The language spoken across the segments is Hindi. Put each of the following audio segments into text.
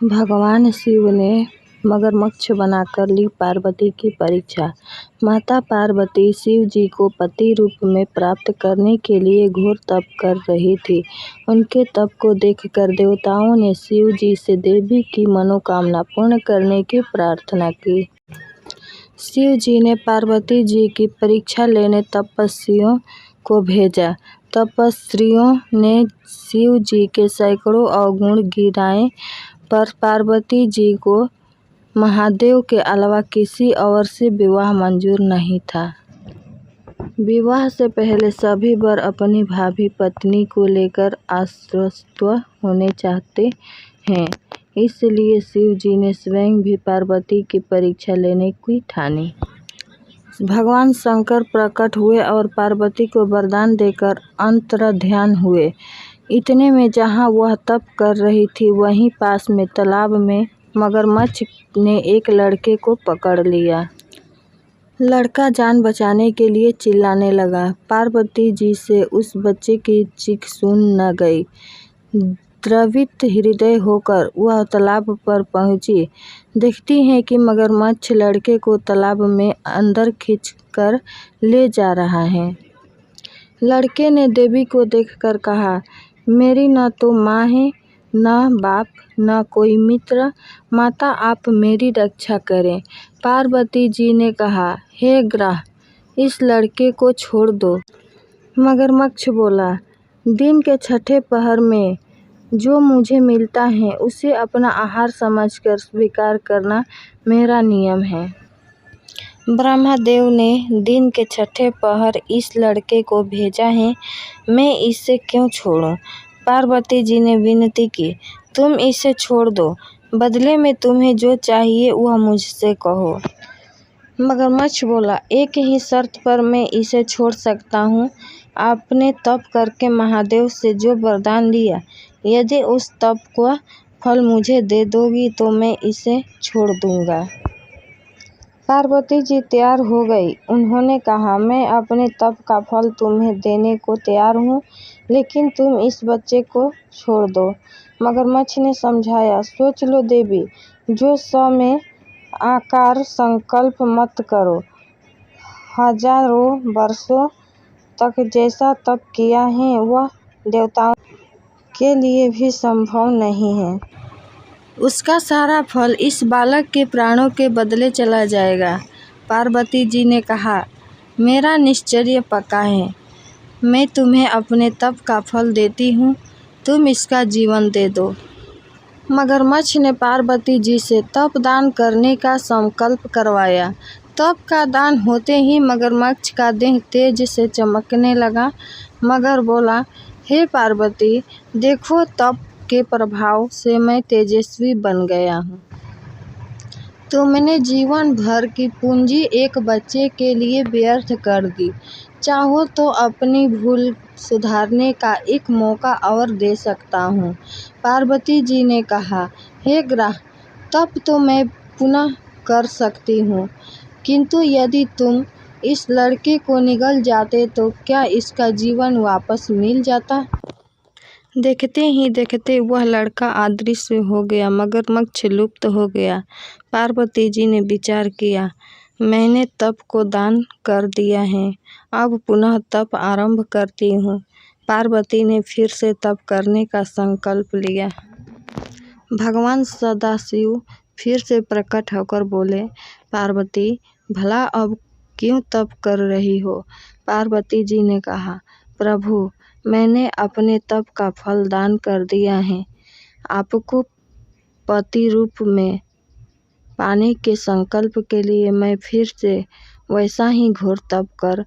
भगवान शिव ने मगरमच्छ बनाकर ली पार्वती की परीक्षा। माता पार्वती शिव जी को पति रूप में प्राप्त करने के लिए घोर तप कर रही थी। उनके तप को देखकर देवताओं ने शिव जी से देवी की मनोकामना पूर्ण करने की प्रार्थना की। शिव जी ने पार्वती जी की परीक्षा लेने तपस्वियों को भेजा। तपस्वियों ने शिव जी के सैकड़ों अवगुण गिनाए, पर पार्वती जी को महादेव के अलावा किसी और से विवाह मंजूर नहीं था। विवाह से पहले सभी वर अपनी भावी पत्नी को लेकर आश्वस्त होने चाहते हैं, इसलिए शिव जी ने स्वयं भी पार्वती की परीक्षा लेने की ठानी। भगवान शंकर प्रकट हुए और पार्वती को वरदान देकर अंतर्ध्यान हुए। इतने में जहाँ वह तप कर रही थी, वहीं पास में तालाब में मगरमच्छ ने एक लड़के को पकड़ लिया। लड़का जान बचाने के लिए चिल्लाने लगा। पार्वती जी से उस बच्चे की चीख सुन न गई। द्रवित हृदय होकर वह तालाब पर पहुंची। देखती है कि मगरमच्छ लड़के को तालाब में अंदर खींचकर ले जा रहा है। लड़के ने देवी को देखकर कहा, मेरी न तो माँ है, न बाप, न कोई मित्र। माता, आप मेरी रक्षा करें। पार्वती जी ने कहा, हे ग्रह, इस लड़के को छोड़ दो। मगरमच्छ बोला, दिन के छठे पहर में जो मुझे मिलता है उसे अपना आहार समझकर स्वीकार करना मेरा नियम है। ब्रह्मदेव ने दिन के छठे पहर इस लड़के को भेजा है, मैं इसे क्यों छोड़ूं? पार्वती जी ने विनती की, तुम इसे छोड़ दो, बदले में तुम्हें जो चाहिए वह मुझसे कहो। मगरमच्छ बोला, एक ही शर्त पर मैं इसे छोड़ सकता हूँ। आपने तप करके महादेव से जो वरदान लिया, यदि उस तप का फल मुझे दे दोगी तो मैं इसे छोड़ दूंगा। पार्वती जी तैयार हो गई। उन्होंने कहा, मैं अपने तप का फल तुम्हें देने को तैयार हूँ, लेकिन तुम इस बच्चे को छोड़ दो। मगरमच्छ ने समझाया, सोच लो देवी, जो सौ में आकार संकल्प मत करो। हजारों वर्षों तक जैसा तप किया है वह देवताओं के लिए भी संभव नहीं है। उसका सारा फल इस बालक के प्राणों के बदले चला जाएगा। पार्वती जी ने कहा, मेरा निश्चय पक्का है, मैं तुम्हें अपने तप का फल देती हूँ, तुम इसका जीवन दे दो। मगरमच्छ ने पार्वती जी से तप दान करने का संकल्प करवाया। तप का दान होते ही मगरमच्छ का देह तेज से चमकने लगा। मगर बोला, हे पार्वती, देखो तप के प्रभाव से मैं तेजस्वी बन गया हूँ। तुमने जीवन भर की पूंजी एक बच्चे के लिए व्यर्थ कर दी। चाहो तो अपनी भूल सुधारने का एक मौका और दे सकता हूँ। पार्वती जी ने कहा, हे ग्रह, तप तो मैं पुनः कर सकती हूँ, किंतु यदि तुम इस लड़के को निगल जाते तो क्या इसका जीवन वापस मिल जाता? देखते ही देखते वह लड़का अदृश्य हो गया। मगरमच्छ लुप्त हो गया। पार्वती जी ने विचार किया, मैंने तप को दान कर दिया है, अब पुनः तप आरंभ करती हूँ। पार्वती ने फिर से तप करने का संकल्प लिया। भगवान सदाशिव फिर से प्रकट होकर बोले, पार्वती, भला अब क्यों तप कर रही हो? पार्वती जी ने कहा, प्रभु, मैंने अपने तप का फल दान कर दिया है। आपको पति रूप में पाने के संकल्प के लिए मैं फिर से वैसा ही घोर तप कर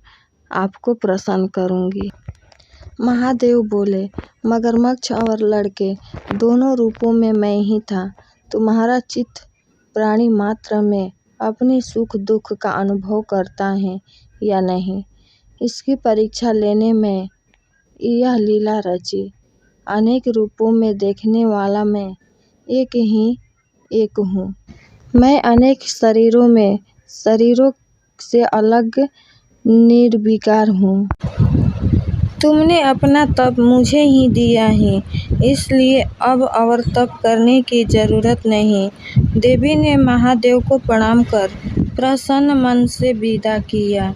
आपको प्रसन्न करूंगी। महादेव बोले, मगरमच्छ और लड़के दोनों रूपों में मैं ही था। तुम्हारा चित्त प्राणी मात्र में अपने सुख दुख का अनुभव करता है या नहीं, इसकी परीक्षा लेने में यह लीला रची। अनेक रूपों में देखने वाला मैं एक ही एक हूँ। मैं अनेक शरीरों से अलग निर्विकार हूँ। तुमने अपना तप मुझे ही दिया है, इसलिए अब और तप करने की जरूरत नहीं। देवी ने महादेव को प्रणाम कर प्रसन्न मन से विदा किया।